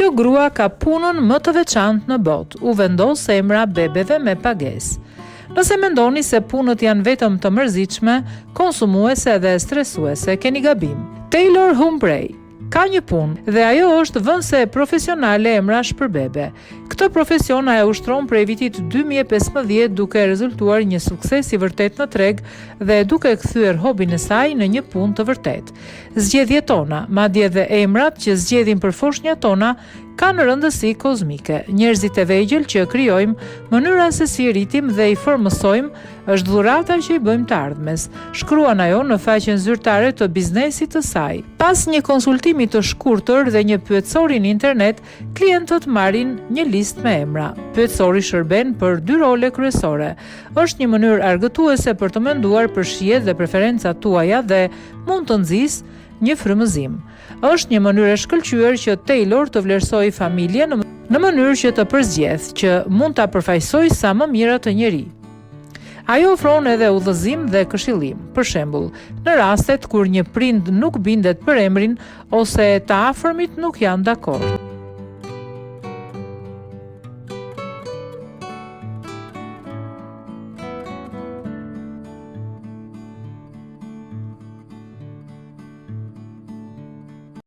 Kjo grua ka punën më të veçantë në botë, u vendos emra bebeve me pagesë. Nëse mendoni se punët janë vetëm të mërzitshme, konsumuese dhe stresuese, keni gabim. Taylor Humphrey ka një punë dhe ajo është vënse profesionale emrash për bebe. Këtë profesion ajo ushtron prej vitit 2015 duke rezultuar një sukses i vërtet në treg dhe duke kthyer hobin e saj në një punë të vërtet. Zgjedhjet tona, madje dhe emrat që zgjedhin për foshnjat tona, kanë rëndësi kozmike. Njerëzit e vegjël që krijojmë, mënyra se si rritim dhe i formësojmë është dhurata që i bëjmë të ardhmes, shkruan ajo në faqen zyrtare të biznesit të saj. Pas një konsultimi të shkurtër dhe një pyetësori në internet, klientët marrin një listë me emra. Pyetësori shërben për 2 role kryesore. Është një mënyrë argëtuese për të menduar për shijet dhe preferencat tuaja dhe mund të nxjisë një frymëzim. Është një mënyrë e shkëlqyer që Taylor të vlerësoj familjen në mënyrë që të përzgjedh, që mund ta përfaqësoj sa më mira të njeri. Ajo ofron edhe udhëzim dhe këshillim. Për shembull, në rastet kur një prind nuk bindet për emrin ose të afërmit nuk janë dakord.